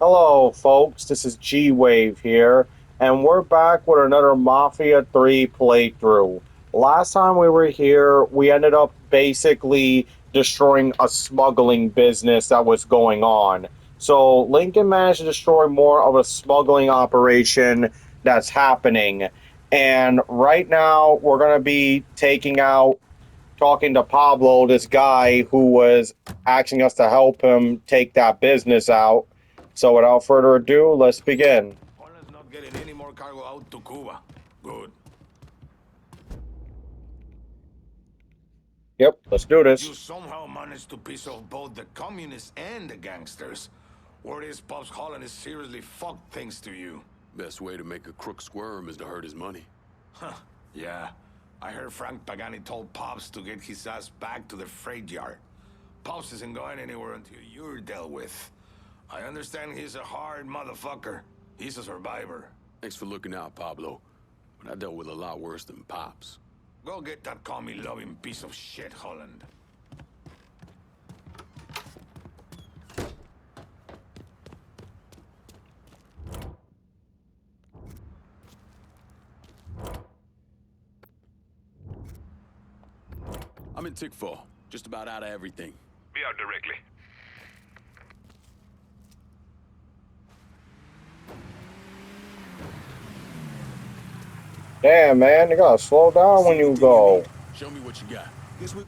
Hello, folks. This is Gwave here, and we're back with another Mafia 3 playthrough. Last time we were here, we ended up basically destroying a smuggling business that was going on. So, Lincoln managed to destroy more of a smuggling operation that's happening. And right now, we're going to be taking out, talking to Pablo, this guy who was asking us to help him take that business out. So without further ado, let's begin. Holland's not getting any more cargo out to Cuba. Good. Yep, let's do You this. somehow managed to piss off both the communists and the gangsters. Word is Pops Holland is seriously fucked thanks to you. Best way to make a crook squirm is to hurt his money. Huh, yeah. I heard Frank Pagani told Pops to get his ass back to the freight yard. Pops isn't going anywhere until you're dealt with. I understand he's a hard motherfucker. He's a survivor. Thanks for looking out, Pablo. But I dealt with a lot worse than Pops. Go get that commie-loving piece of shit, Holland. I'm in Tickfall, just about out of everything. Be out directly. Damn, man, you gotta slow down when you Anything you go. need, show me what you got. Guess we...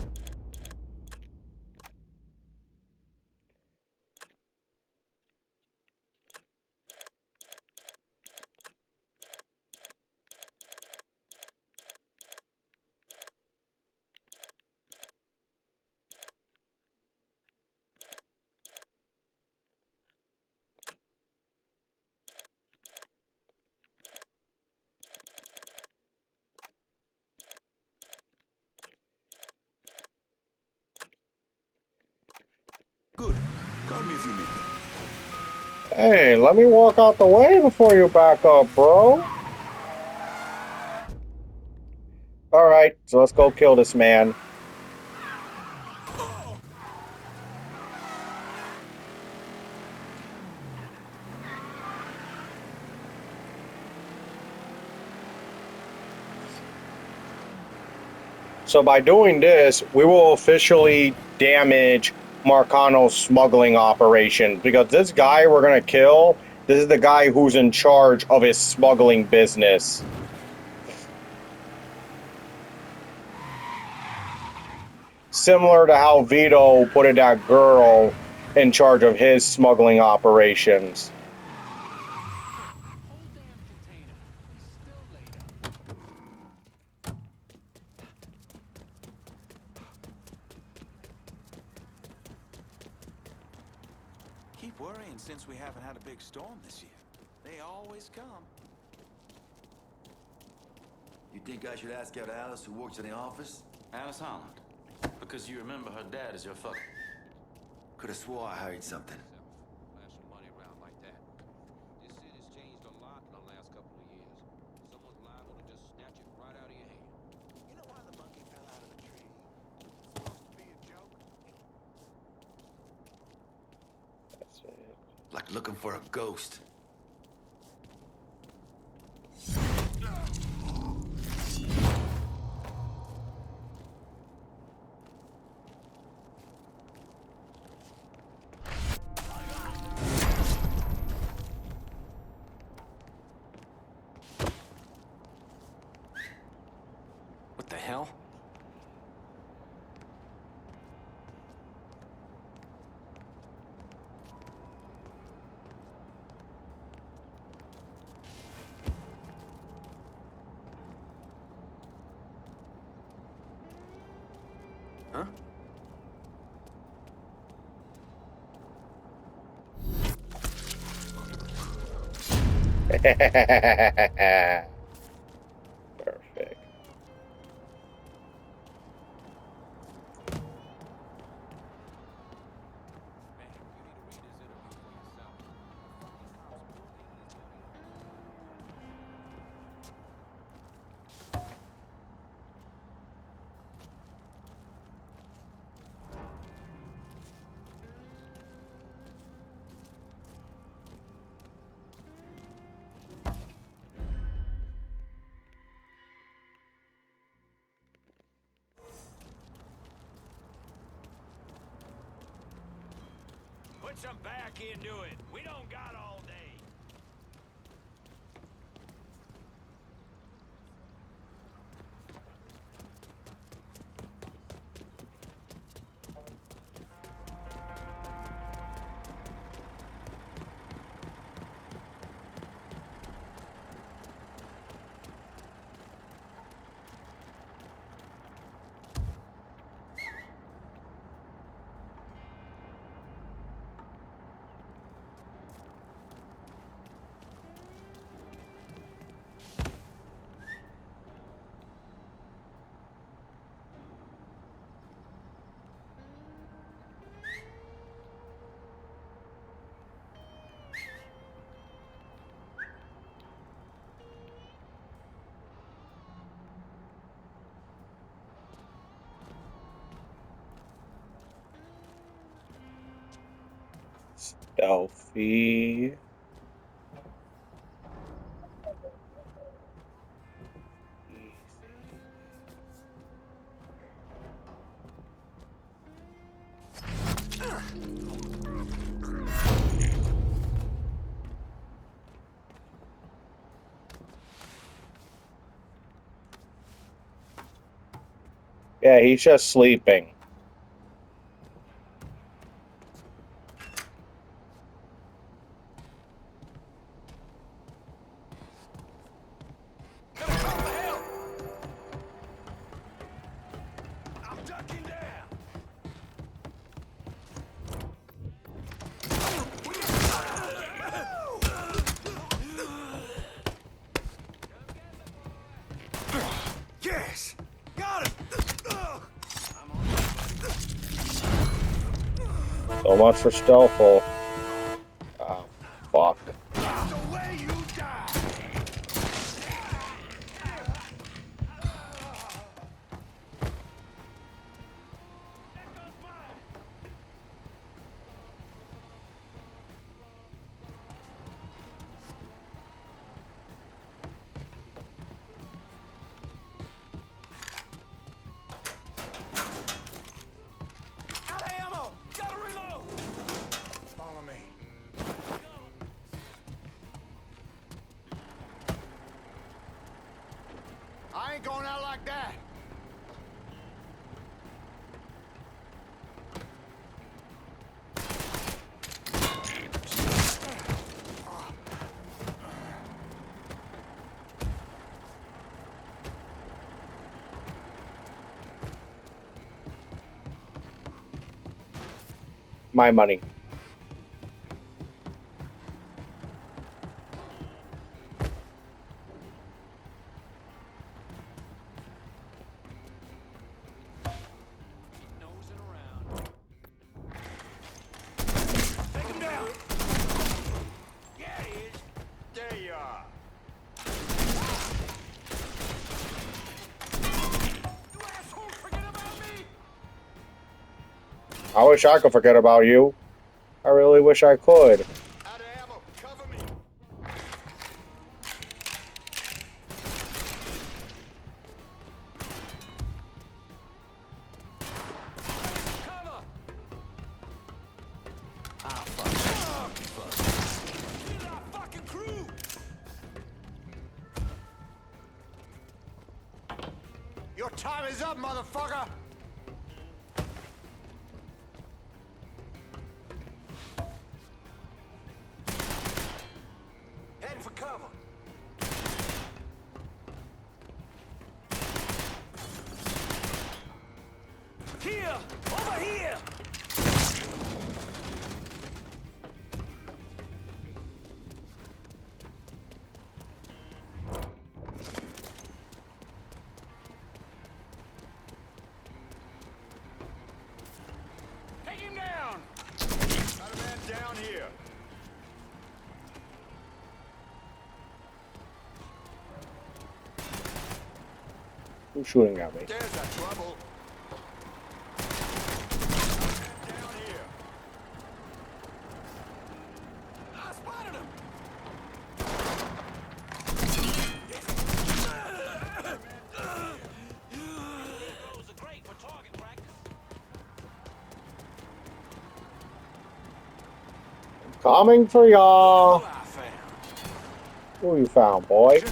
Good. Call me if you need me. Hey, let me walk out the way before you back up, bro. Alright, so let's go kill this man. So by doing this, we will officially damage Marcano's smuggling operation because this guy we're gonna kill, this is the guy who's in charge of his smuggling business. Similar to how Vito put that girl in charge of his smuggling operations. Keep worrying since we haven't had a big storm this year. They always come. You think I should ask out Alice, who works in the office? Alice Holland. Because you remember her dad is your fuck. Could have swore I heard something. Flash some money around like that. This city's changed a lot in the last couple of years. Someone's liable to just snatch it right out of your hand. You know why the monkey fell out of the tree? It's supposed to be a joke. Like looking for a ghost. What the hell? Huh? Perfect. Put some back into it. We don't got all day. Stealthy. Yeah, he's just sleeping. I'm ducking down. Yes! Got him! So much for stealthful. Oh, fuck. The way you die! Out of ammo! Gotta reload! Follow me. I ain't going out like that. My money. Nosing around. Take him down. Yeah, he is. There you are. You assholes forget about me. I wish I could forget about you. I really wish I could. Out of ammo. Cover me. Cover. Ah, fuck. Get our fucking crew. Your time is up, motherfucker. Heading for cover. Here! Over here! Take him down! Got a man down here. Who's shooting at me? There's a trouble. Down here. I spotted him. Those are great for target practice. Coming for Who y'all. I found? Who you found, boy?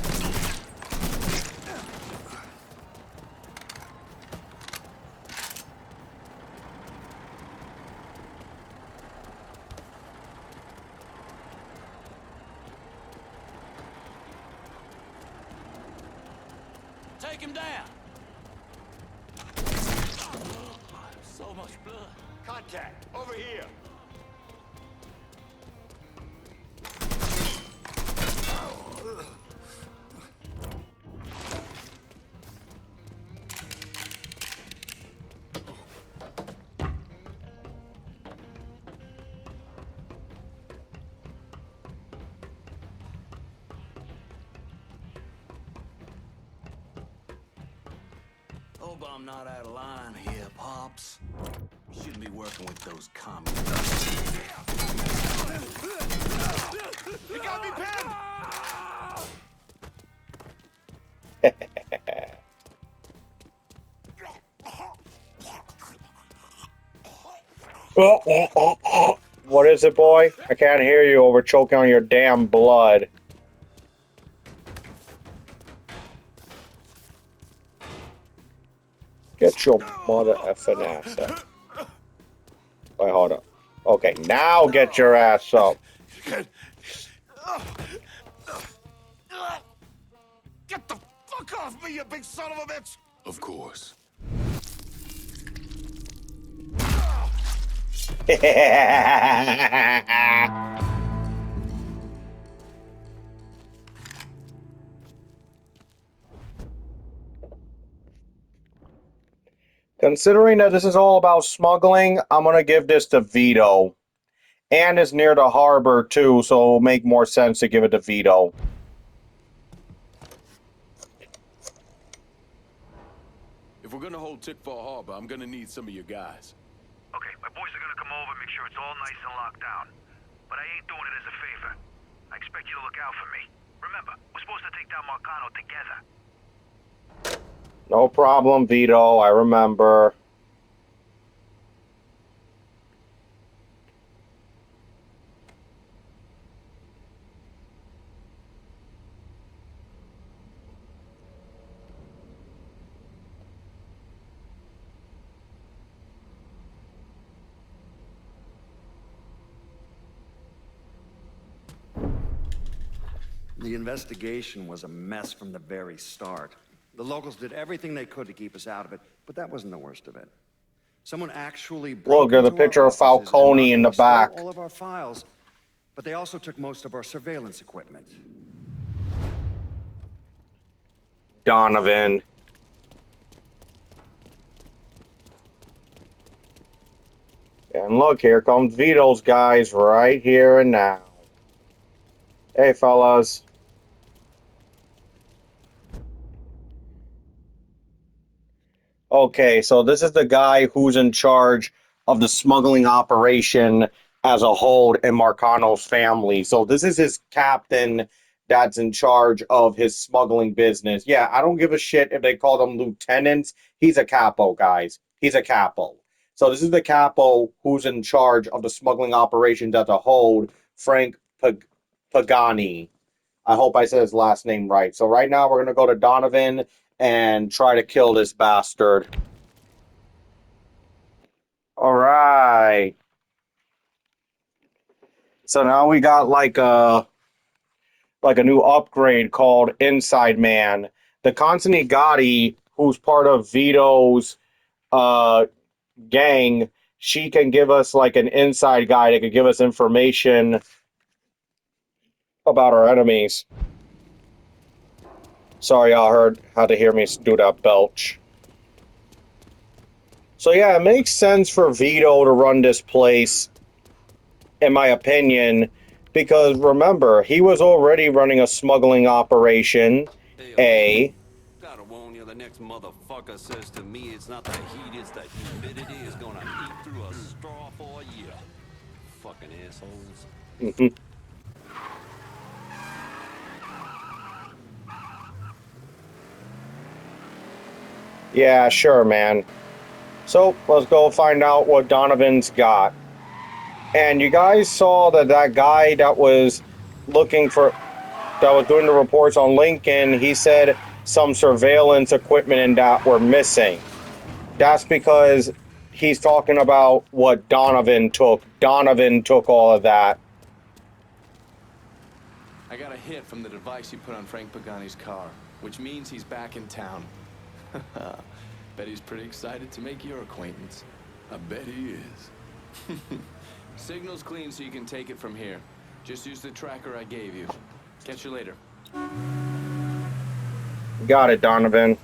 Take him down. So much blood. Contact! Over here! Hope I'm not out of line here, Pops. Shouldn't be working with those communists. You got me pinned! What is it, boy? I can't hear you over choking on your damn blood. Get your mother effing ass up. Wait, hold up. Okay, now get your ass up. Get the fuck off me, you big son of a bitch! Of course. Considering that this is all about smuggling, I'm gonna give this to Vito. And it's near the harbor too, so it'll make more sense to give it to Vito. If we're gonna hold Tickfall Harbor, I'm gonna need some of your guys. Okay, my boys are gonna come over, make sure it's all nice and locked down. But I ain't doing it as a favor. I expect you to look out for me. Remember, we're supposed to take down Marcano together. No problem, Vito. I remember. The investigation was a mess from the very start. The locals did everything they could to keep us out of it, but that wasn't the worst of it. Someone actually broke Look, there's a into our picture of offices and Falcone not in the only stole back. all of our files, but they also took most of our surveillance equipment. Donovan. And look, here comes Vito's guys right here and now. Hey, fellas. Okay, so this is the guy who's in charge of the smuggling operation as a whole in Marcano's family. So this is his captain that's in charge of his smuggling business. Yeah, I don't give a shit if they call them lieutenants. He's a capo, guys. He's a capo. So this is the capo who's in charge of the smuggling operations as a whole, Frank Pagani. I hope I said his last name right. So right now we're going to go to Donovan and try to kill this bastard. All right. So now we got like a new upgrade called Inside Man. The Consanigati, who's part of Vito's gang, she can give us like an inside guy that could give us information about our enemies. Sorry, y'all had to hear me do that belch. So yeah, it makes sense for Vito to run this place, in my opinion, because remember, he was already running a smuggling operation, A. Gotta warn you, the next motherfucker says to me it's not the heat, it's the humidity is gonna eat through a straw for a year. Fucking assholes. Yeah, sure, man. So, let's go find out what Donovan's got. And you guys saw that that guy that was looking for, that was doing the reports on Lincoln, he said some surveillance equipment and that were missing. That's because he's talking about what Donovan took. Donovan took all of that. I got a hit from the device you put on Frank Pagani's car, which means he's back in town. Bet he's pretty excited to make your acquaintance. I bet he is. Signal's clean so you can take it from here. Just use the tracker I gave you. Catch you later. Got it, Donovan.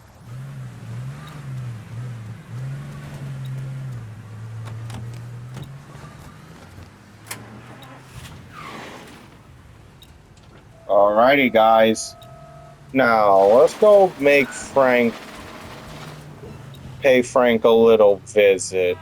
Alrighty, guys. Now, let's go make Frank, pay Frank a little visit.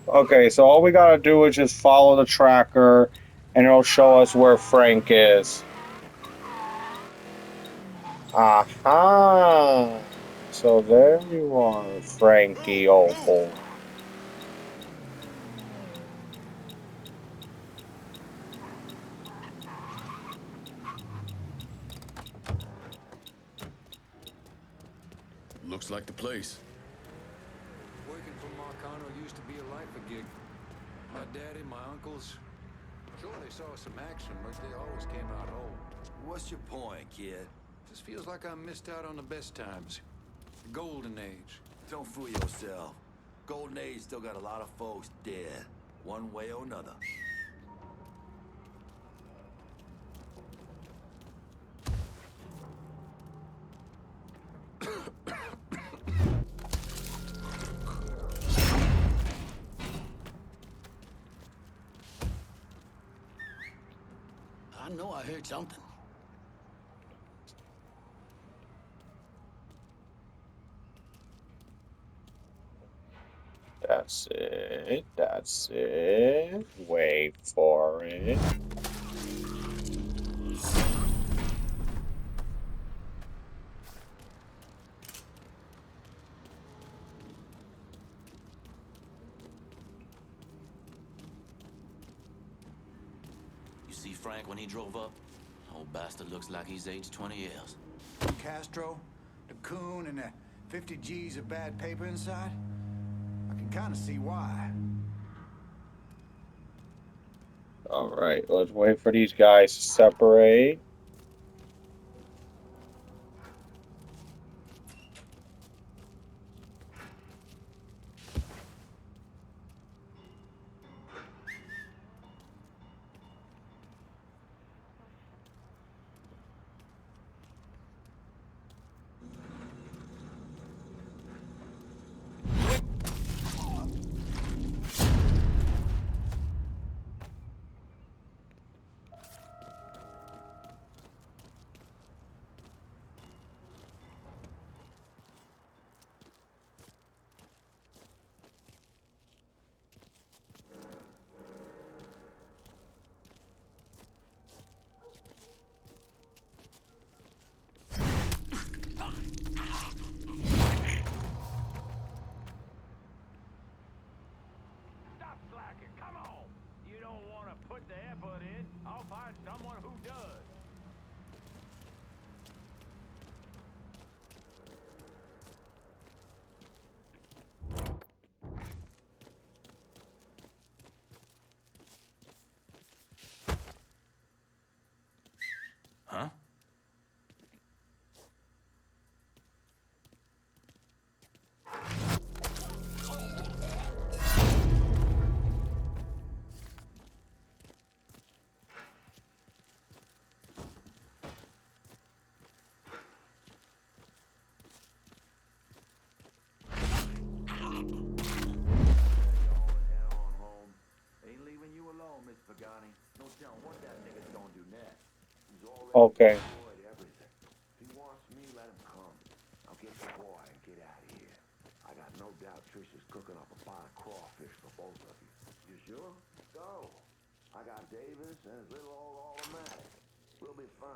Okay, so all we gotta do is just follow the tracker, and it'll show us where Frank is. Aha! So there you are, Frankie, old boy. Looks like the place. Working for Marcano used to be a lifer gig. My daddy, my uncles, sure they saw some action, but they always came out whole. What's your point, kid? Just feels like I missed out on the best times. The golden age. Don't fool yourself. Golden Age still got a lot of folks dead, one way or another. I know I heard something. That's it. That's it. Wait for it. You see Frank when he drove up? Old bastard looks like he's aged 20 years. Castro, the coon, and the 50 G's of bad paper inside? I can kind of see why. Alright, let's wait for these guys to separate. Okay. Avoid everything. If he wants me, let him come. I'll get the boy and get out of here. I got no doubt Trish is cooking up a pot of crawfish for both of you. You sure? Go. I got Davis and his little old automatic. We'll be fine.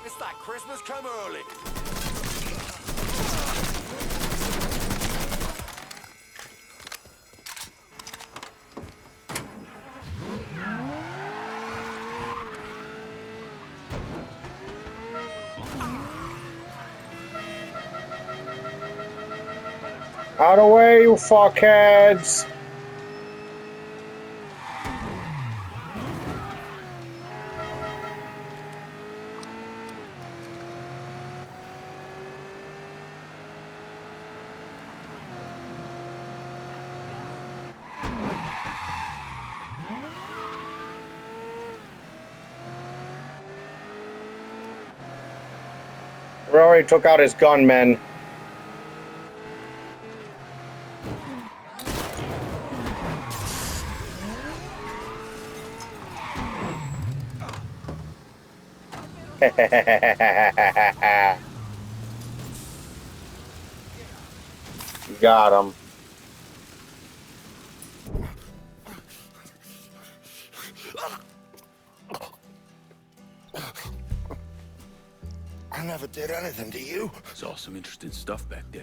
It's like Christmas come early. Out of the way, you fuckheads! We already took out his gunmen. Got him. I never did anything to you. Saw some interesting stuff back there.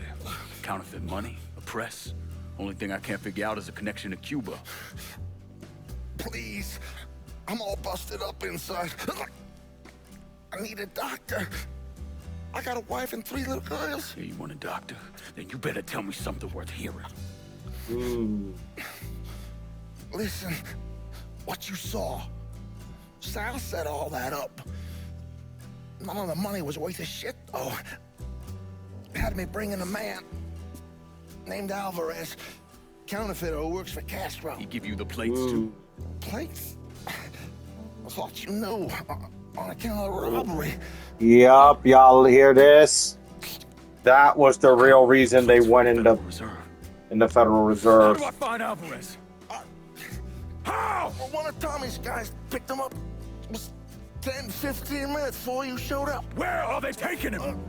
Counterfeit money, a press. Only thing I can't figure out is a connection to Cuba. Please. I'm all busted up inside. I need a doctor. I got a wife and 3 little girls. Yeah, you want a doctor? Then you better tell me something worth hearing. Listen, what you saw. Sal set all that up. None of the money was worth a shit, though. Had me bring in a man named Alvarez, counterfeiter who works for Castro. He give you the plates, too? Plates? I thought you knew. On account of robbery. Yup, y'all hear this? That was the real reason they went in the Federal Reserve. How do I find Alvarez? How? Well, one of Tommy's guys picked him up. It was 10, 15 minutes before you showed up. Where are they taking him?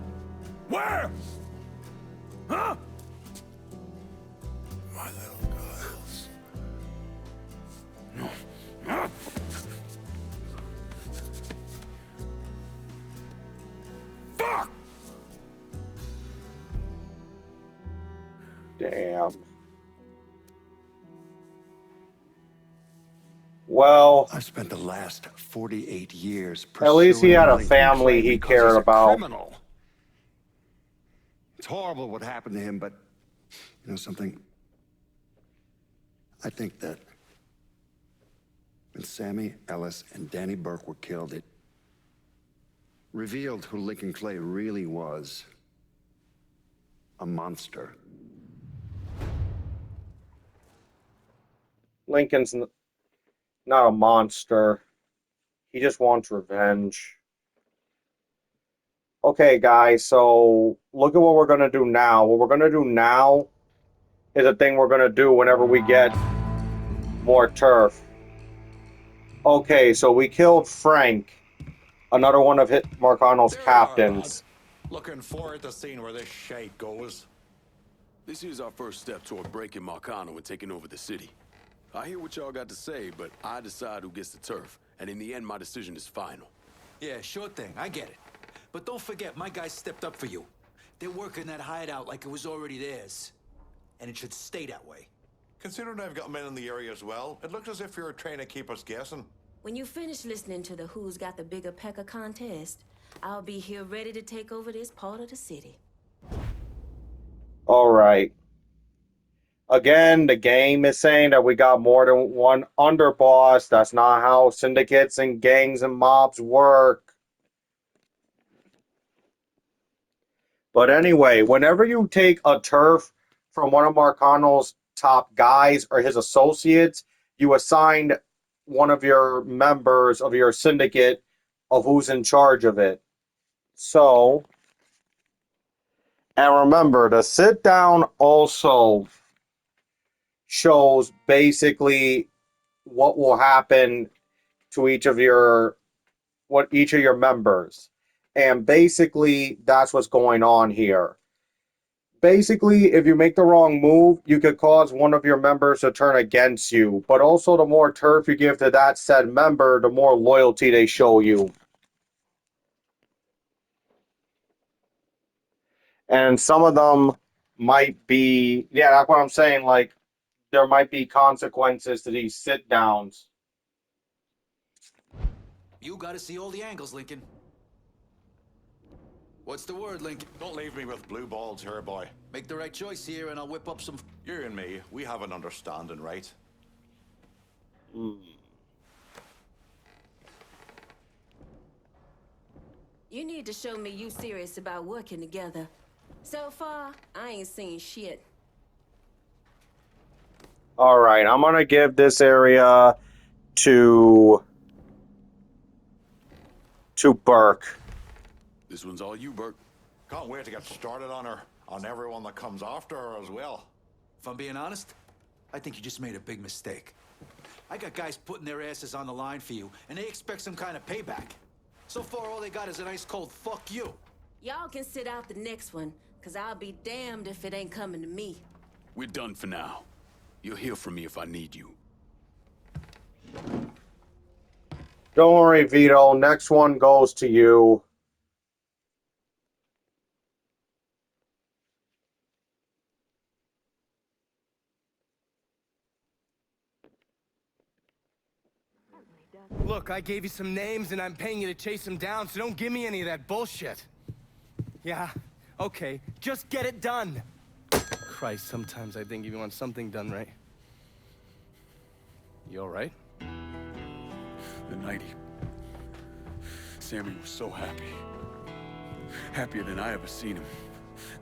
Where? Huh? My little girls. Fuck! Damn. Well, I've spent the last 48 years at least he had a pursuing family Wellington he Clay because cared he's a about. criminal. It's horrible what happened to him, but you know something? I think that when Sammy Ellis and Danny Burke were killed, it revealed who Lincoln Clay really was. A monster. Lincoln's not a monster. He just wants revenge. Okay, guys, so look at what we're going to do now. What we're going to do now is a thing we're going to do whenever we get more turf. Okay, so we killed Frank, another one of Marcano's captains. Looking forward to seeing where this shite goes. This is our first step toward breaking Marcano and taking over the city. I hear what y'all got to say, but I decide who gets the turf. And in the end, my decision is final. Yeah, sure thing. I get it. But don't forget, my guys stepped up for you. They're working that hideout like it was already theirs. And it should stay that way. Considering I've got men in the area as well, it looks as if you're trying to keep us guessing. When you finish listening to the Who's Got the Bigger Pecker contest, I'll be here ready to take over this part of the city. All right. Again, the game is saying that we got more than one underboss. That's not how syndicates and gangs and mobs work. But anyway, whenever you take a turf from one of Marcano's top guys or his associates, you assigned one of your members of your syndicate of who's in charge of it. So, and remember, the sit down also shows basically what will happen to each of your members. And basically that's what's going on here. Basically, if you make the wrong move, you could cause one of your members to turn against you. But also, the more turf you give to that said member, the more loyalty they show you. And some of them might be, yeah, that's what I'm saying. Like, there might be consequences to these sit downs. You gotta see all the angles, Lincoln. What's the word, Lincoln? Don't leave me with blue balls here, boy. Make the right choice here, and I'll whip up some... You and me, we have an understanding, right? You need to show me you serious about working together. So far, I ain't seen shit. Alright, I'm gonna give this area to Burke. This one's all you, Burke. Can't wait to get started on her, on everyone that comes after her as well. If I'm being honest, I think you just made a big mistake. I got guys putting their asses on the line for you, and they expect some kind of payback. So far, all they got is an ice cold fuck you. Y'all can sit out the next one, cause I'll be damned if it ain't coming to me. We're done for now. You'll hear from me if I need you. Don't worry, Vito. Next one goes to you. Look, I gave you some names and I'm paying you to chase them down, so don't give me any of that bullshit. Yeah, okay, just get it done. Christ, sometimes I think if you want something done right. You alright? The night Sammy was so happy. Happier than I ever seen him.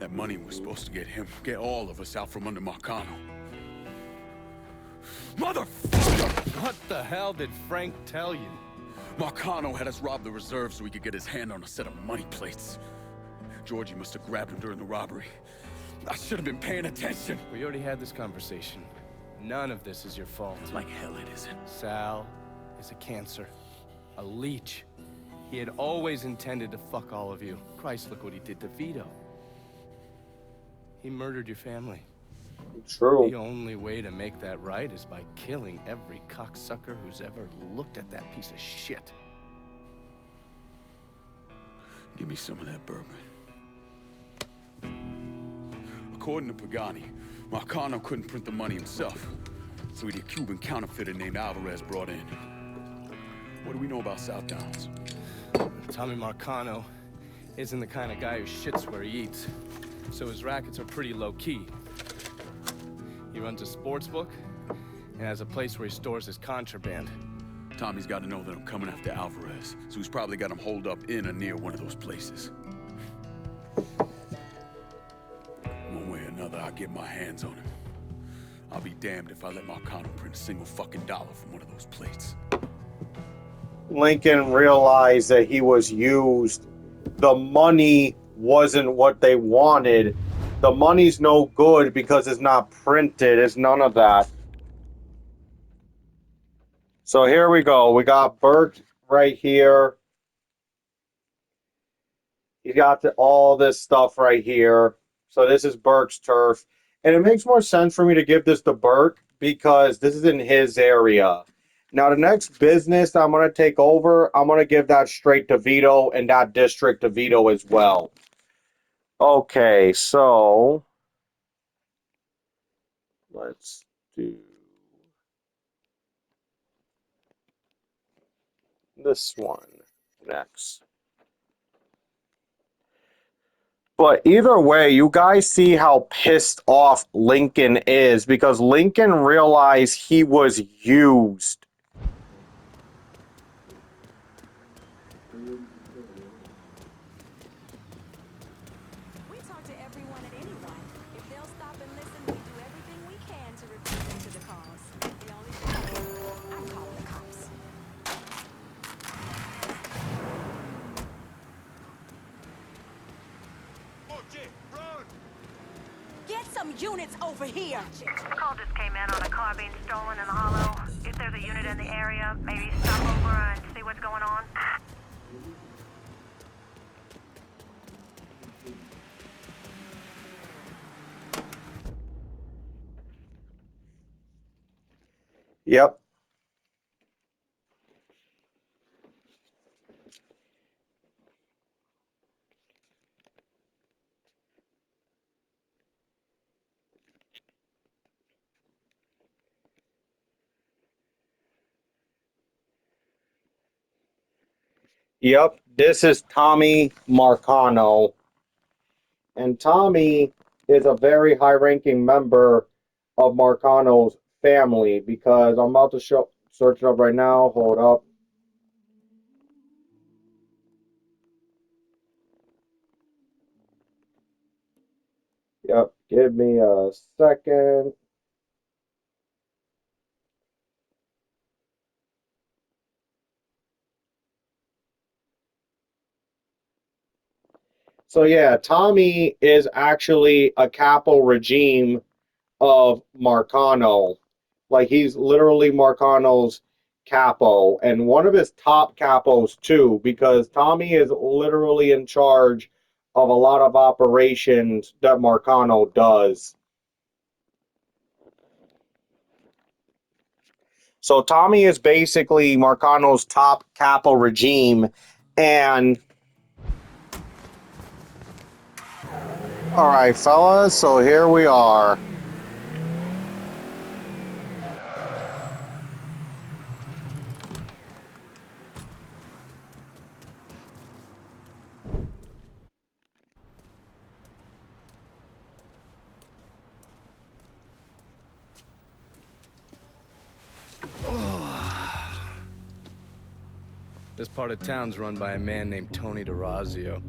That money was supposed to get all of us out from under Marcano. Motherfucker! What the hell did Frank tell you? Marcano had us rob the reserve so he could get his hand on a set of money plates. Georgie must have grabbed him during the robbery. I should have been paying attention. We already had this conversation. None of this is your fault. Like hell it isn't. Sal is a cancer. A leech. He had always intended to fuck all of you. Christ, look what he did to Vito. He murdered your family. True. The only way to make that right is by killing every cocksucker who's ever looked at that piece of shit. Give me some of that bourbon. According to Pagani, Marcano couldn't print the money himself, so he had a Cuban counterfeiter named Alvarez brought in. What do we know about South Downs? Tommy Marcano isn't the kind of guy who shits where he eats, so his rackets are pretty low-key. He runs a sports book and has a place where he stores his contraband. Tommy's got to know that I'm coming after Alvarez, so he's probably got him holed up in or near one of those places. One way or another, I'll get my hands on him. I'll be damned if I let Marcano print a single fucking dollar from one of those plates. Lincoln realized that he was used. The money wasn't what they wanted. The money's no good because it's not printed. It's none of that. So here we go. We got Burke right here. He got all this stuff right here. So this is Burke's turf. And it makes more sense for me to give this to Burke because this is in his area. Now, the next business that I'm going to take over, I'm going to give that straight to Vito and that district to Vito as well. Okay, so let's do this one next. But either way, you guys see how pissed off Lincoln is because Lincoln realized he was used. We talk to everyone and anyone. If they'll stop and listen, we do everything we can to recruit them to the cause. The only thing units over here. Call just came in on a car being stolen in the hollow. If there's a unit in the area, maybe stop over and see what's going on. Yep. Yep, this is Tommy Marcano. And Tommy is a very high-ranking member of Marcano's family because I'm about to search it up right now. Hold up. Yep, give me a second. So yeah, Tommy is actually a capo regime of Marcano. Like he's literally Marcano's capo and one of his top capos too, because Tommy is literally in charge of a lot of operations that Marcano does. So Tommy is basically Marcano's top capo regime, and all right, fellas, so here we are. This part of town's run by a man named Tony DeRazio.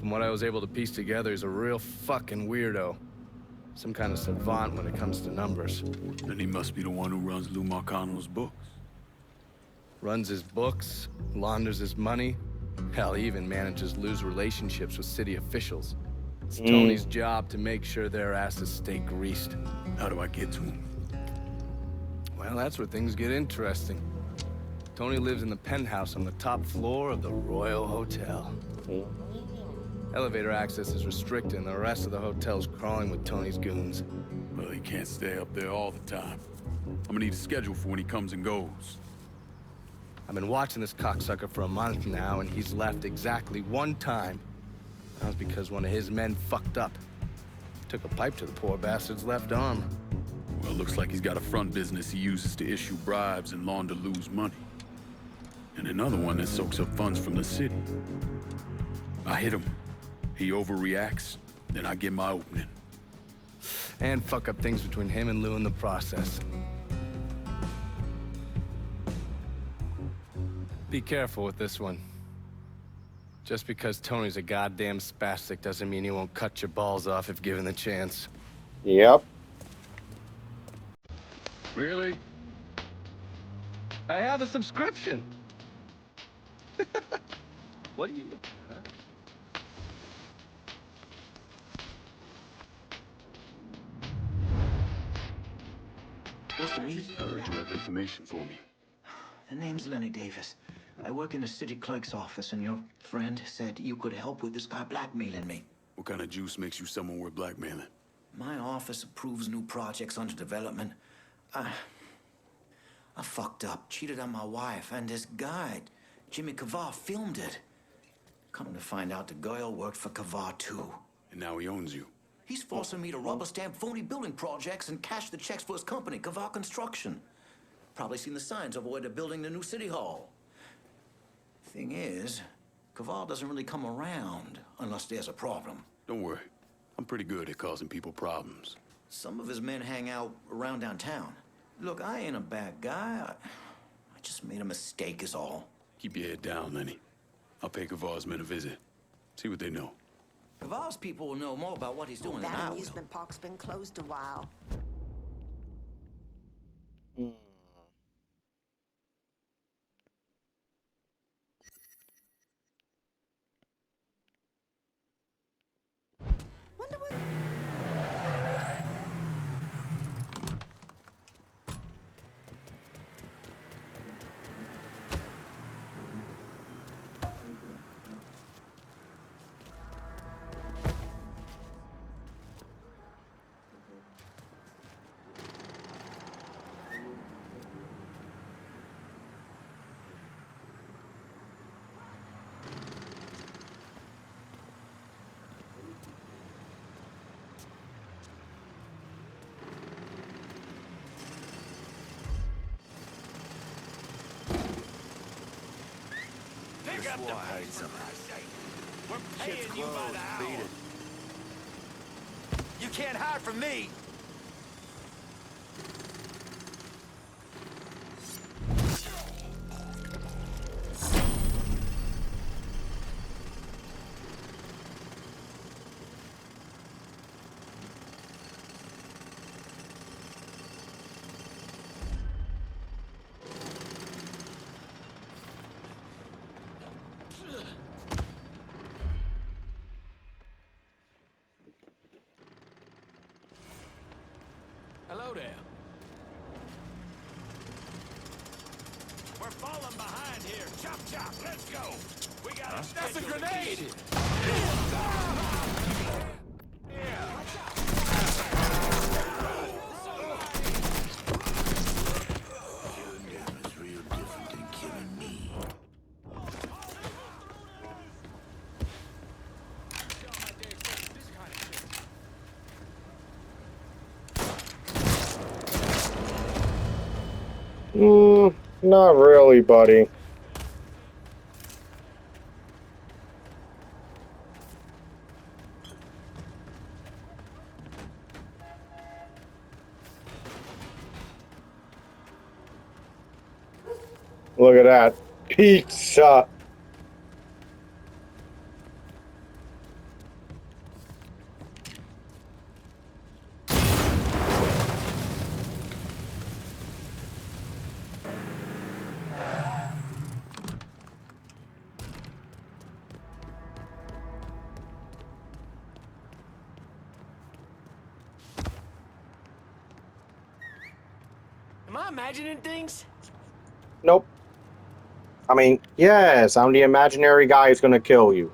From what I was able to piece together, he's a real fucking weirdo. Some kind of savant when it comes to numbers. Then he must be the one who runs Lou Marcano's books. Runs his books, launders his money. Hell, he even manages Lou's relationships with city officials. It's Tony's job to make sure their asses stay greased. How do I get to him? Well, that's where things get interesting. Tony lives in the penthouse on the top floor of the Royal Hotel. Elevator access is restricted and the rest of the hotel's crawling with Tony's goons. Well, he can't stay up there all the time. I'm gonna need a schedule for when he comes and goes. I've been watching this cocksucker for a month now, and he's left exactly one time. That was because one of his men fucked up. Took a pipe to the poor bastard's left arm. Well, it looks like he's got a front business he uses to issue bribes and launder Lou's money. And another one that soaks up funds from the city. I hit him. He overreacts, then I get my opening. And fuck up things between him and Lou in the process. Be careful with this one. Just because Tony's a goddamn spastic doesn't mean he won't cut your balls off if given the chance. Yep. Really? I have a subscription. What do you... Huh? What's the news? I heard you have information for me. The name's Lenny Davis. I work in the city clerk's office, and your friend said you could help with this guy blackmailing me. What kind of juice makes you someone worth blackmailing? My office approves new projects under development. I fucked up, cheated on my wife, and this guy, Jimmy Kavar, filmed it. Come to find out, the girl worked for Kavar, too. And now he owns you. He's forcing me to rubber stamp phony building projects and cash the checks for his company, Kavar Construction. Probably seen the signs over where they're building the new city hall. Thing is, Kavar doesn't really come around unless there's a problem. Don't worry. I'm pretty good at causing people problems. Some of his men hang out around downtown. Look, I ain't a bad guy. I just made a mistake is all. Keep your head down, Lenny. I'll pay Kavar's men a visit. See what they know. Kavar's people will know more about what he's doing than I That will. amusement park's been closed a while. This got war the hurts him. We're paying Shit's you by closed. the hour. Beat it. You can't hide from me! Hello there. We're falling behind here. Chop, chop, let's go. We got a That's a schedule to grenade! keep. Not really, buddy. Look at that. Pizza. Am I imagining things? Nope. I mean, yes, I'm the imaginary guy who's gonna kill you.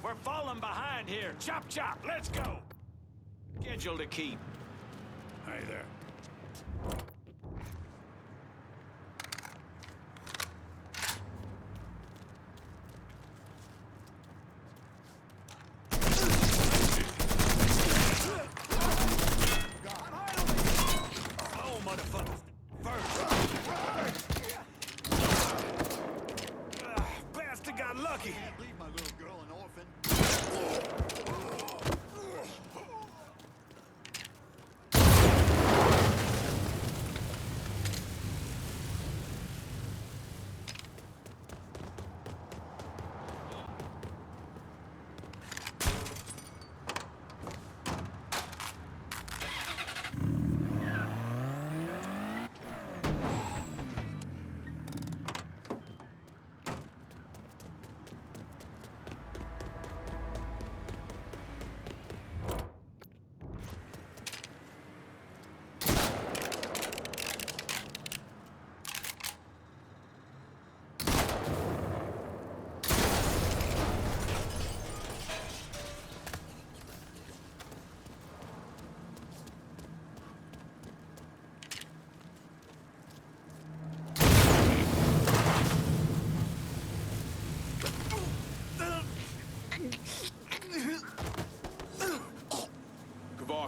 We're falling behind here. Chop, chop, let's go. Schedule to keep. Hey there. Oh, motherfucker. Bastard got lucky. Leave my little girl an orphan.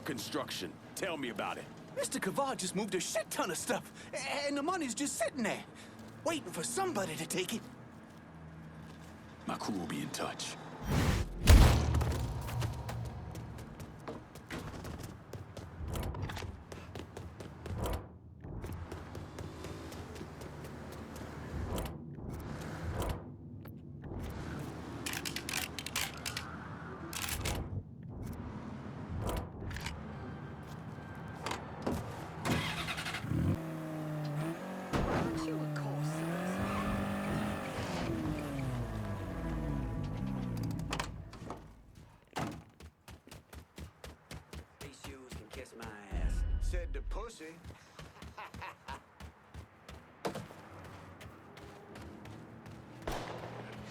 Construction. Tell me about it. Mr. Kavar just moved a shit ton of stuff, and the money's just sitting there, waiting for somebody to take it. My crew will be in touch. Said the pussy.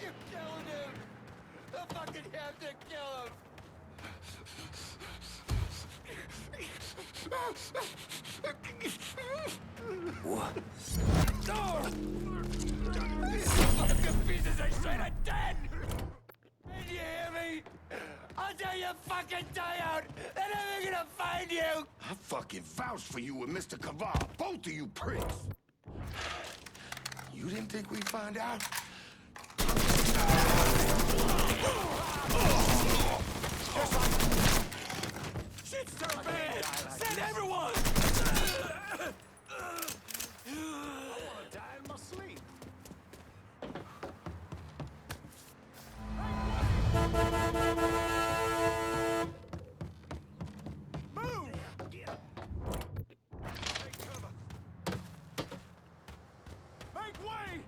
You're killing him! I fucking have to kill him! What? No! Fucking pieces, I said it dead! And you until you fucking die out, and I'm gonna find you! I fucking vouched for you and Mr. Kaval, both of you pricks. You didn't think we'd find out? Shit's turned bad! Send everyone! I wanna die in my sleep. Move! Make way!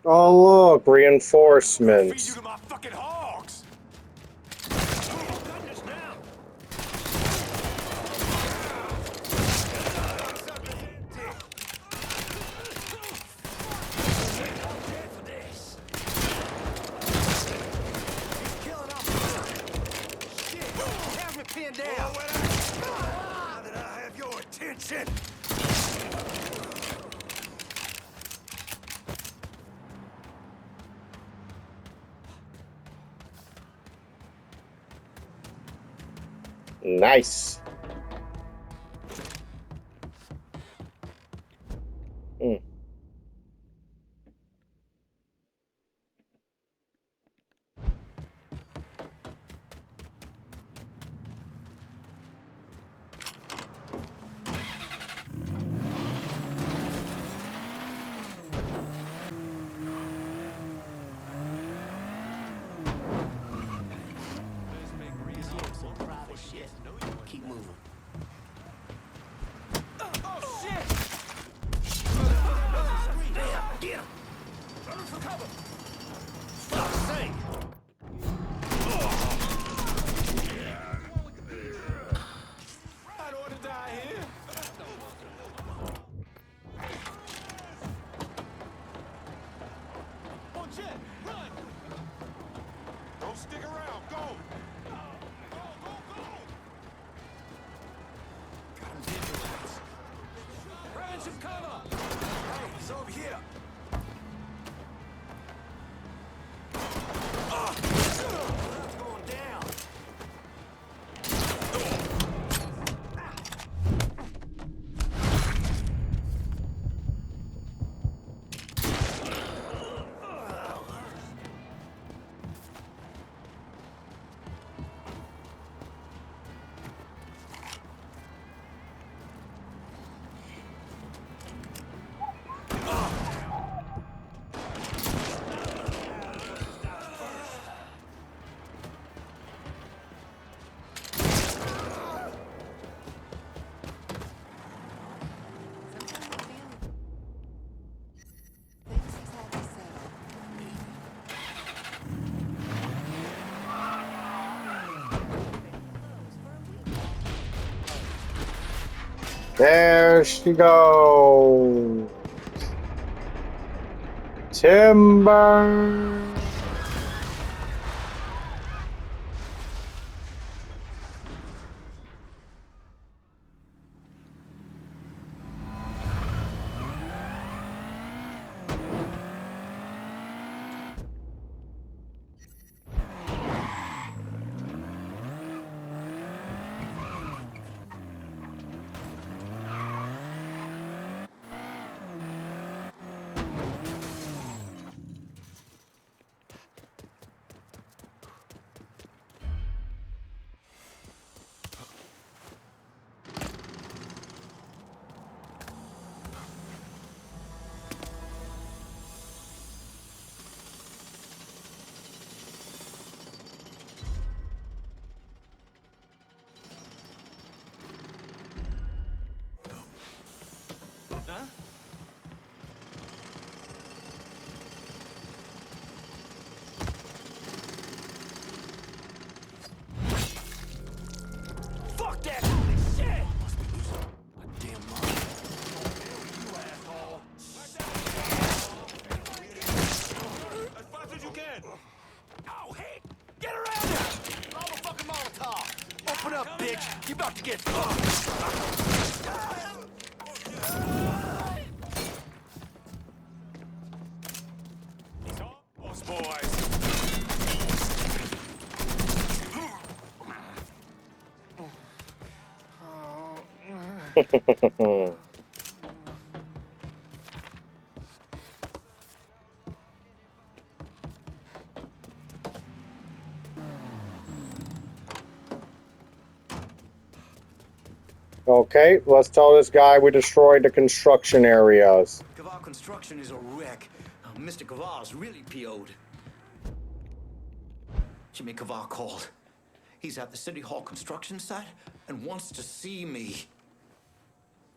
Oh, look, Feed you reinforcements. to my fucking hogs! Pinned down. Now that I have your attention! Nice. Keep moving. Oh, shit! Get him! Running for cover! Fuck's sake! I don't want to die here. Oh, Jet, run! Don't stick around. Go! Go, go, go! Got him visualized. Grab some cover! Hey, he's over here. That's going down. There she goes. Timber. Fuck that! Holy shit! Must be losing a damn mind. You asshole! As fast as you can! Oh, hey! Get around there! Lob a fucking Molotov! Open up, bitch! You about to get fucked! These boys! Okay, let's tell this guy we destroyed the construction areas. Kaval Construction is a wreck. Mr. Kaval's really PO'd. Jimmy Kaval called. He's at the City Hall construction site and wants to see me.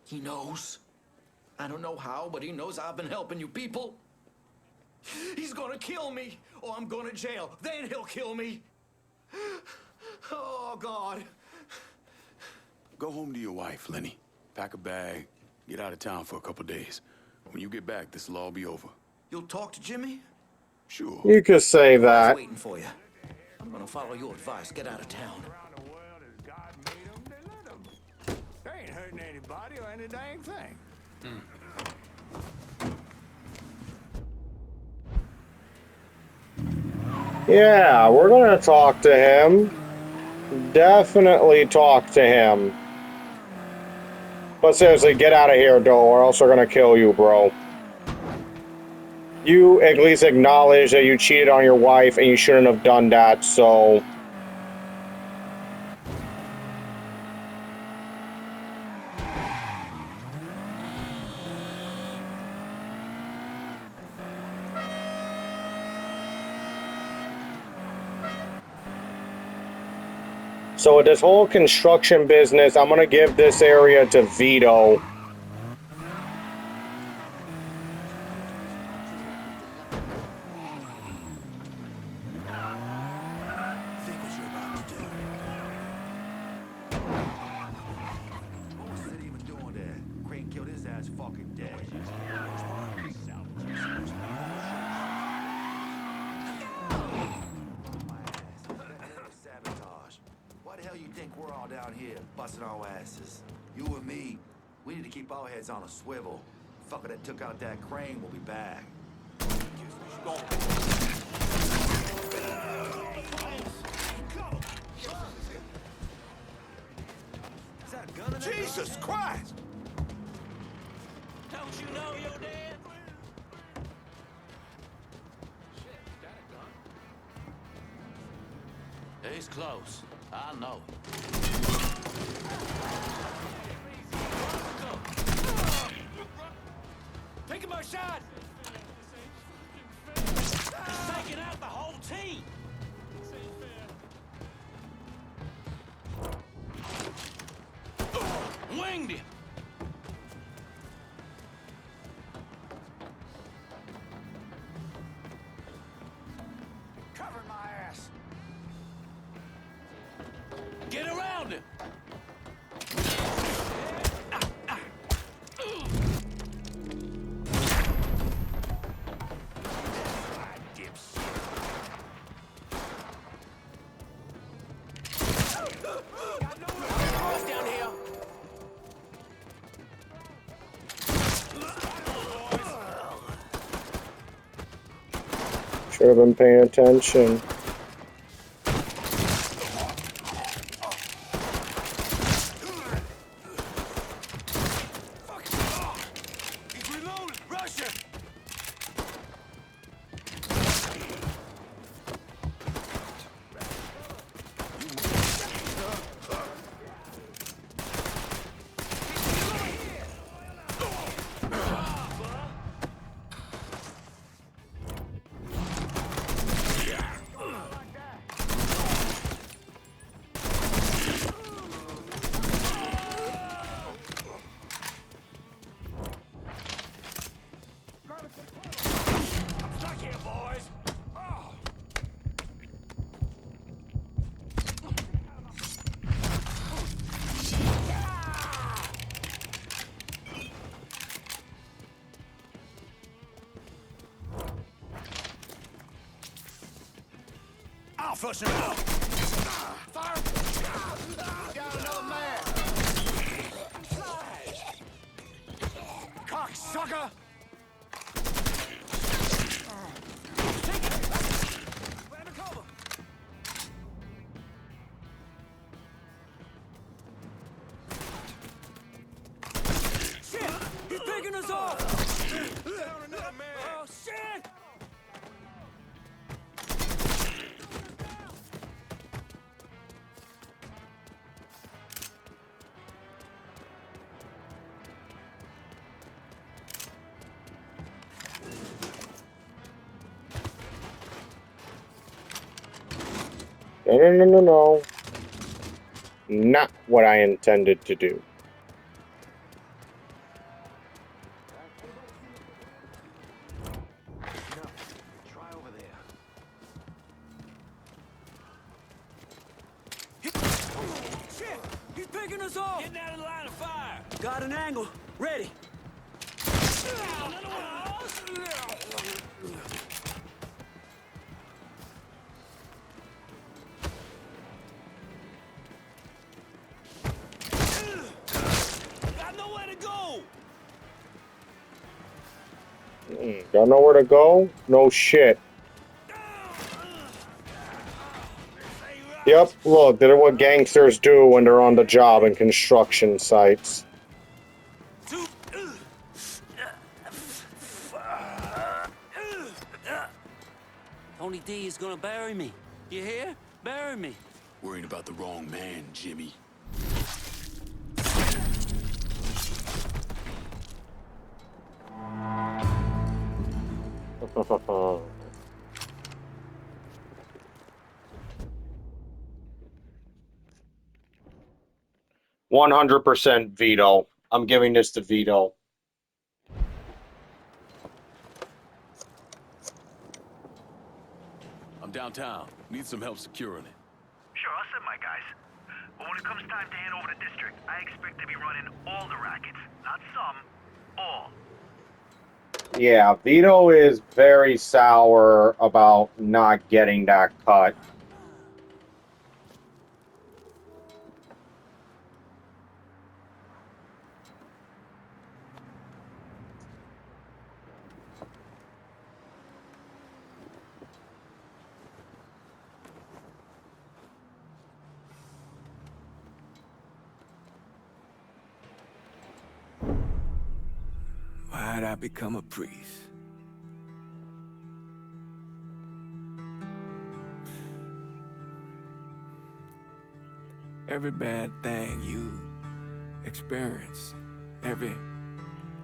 He knows. I don't know how, but he knows I've been helping you people. He's gonna kill me, or I'm going to jail. Then he'll kill me. Oh, God. Go home to your wife, Lenny. Pack a bag, get out of town for a couple days. When you get back, this'll all be over. You'll talk to Jimmy? Sure. You could say I was that. waiting for you. I'm gonna follow your advice. Get out of town. They ain't hurting anybody or any dang thing. Yeah, we're gonna talk to him. Definitely talk to him. But seriously, get out of here, though, or else they're gonna kill you, bro. You at least acknowledge that you cheated on your wife and you shouldn't have done that, so... So with this whole construction business, I'm gonna give this area to Vito. Why the hell you think we're all down here busting our asses? You and me, we need to keep our heads on a swivel. Fucker that took out that crane will be back. Jesus Christ! Don't you know you're dead? He's close. I know. Taking my shot! Taking out the whole team! Winged him! Cover my ass. Get around him! Down here. Should have been paying attention. He's reloaded! Rush him! Stuck here, boys! Oh. I'll flush him out. Fire! Got another man. Cocksucker! No, no, no, no, no. Not what I intended to do. Try over there. Shit! He's picking us off! Getting out of the line of fire! Got an angle. Ready. Got nowhere to go! Don't know where to go? No shit. Yep, look, they're what gangsters do when they're on the job in construction sites. Tony D is gonna bury me. You hear? Bury me. Worried about the wrong man, Jimmy. 100% Vito. I'm giving this to Vito. I'm downtown. Need some help securing it. Sure, I'll send my guys. But when it comes time to hand over the district, I expect to be running all the rackets. Not some, all. Yeah, Vito is very sour about not getting that cut. Why'd I become a priest? Every bad thing you experience, every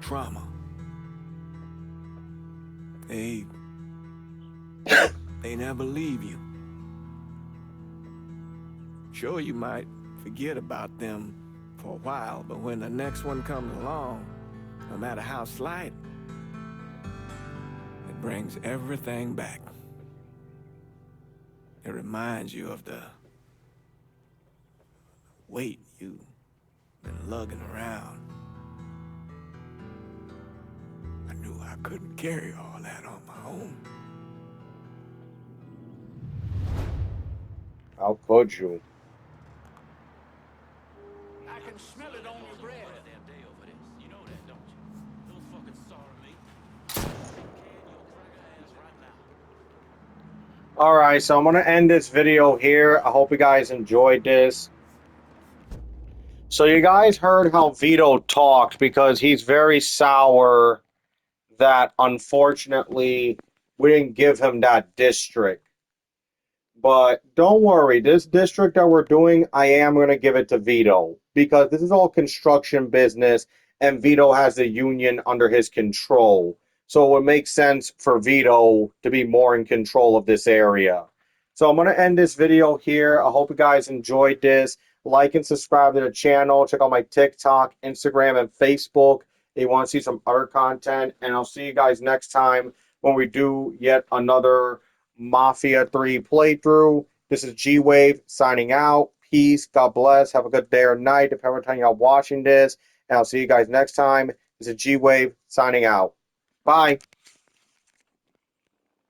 trauma, they never leave you. Sure, you might forget about them for a while, but when the next one comes along, no matter how slight, it brings everything back. It reminds you of the weight you've been lugging around. I knew I couldn't carry all that on my own. How could you? I can smell it on your breath. You know that, don't you? Don't fucking sorry me. Alright, so I'm going to end this video here. I hope you guys enjoyed this. So you guys heard how Vito talked because he's very sour that unfortunately we didn't give him that district. But don't worry, this district that we're doing, I am going to give it to Vito because this is all construction business and Vito has the union under his control. So it would make sense for Vito to be more in control of this area. So I'm going to end this video here. I hope you guys enjoyed this. Like and subscribe to the channel. Check out my TikTok, Instagram, and Facebook if you want to see some other content. And I'll see you guys next time when we do yet another Mafia 3 playthrough. This is Gwave signing out. Peace. God bless. Have a good day or night, depending on time y'all watching this. And I'll see you guys next time. This is Gwave signing out. Bye.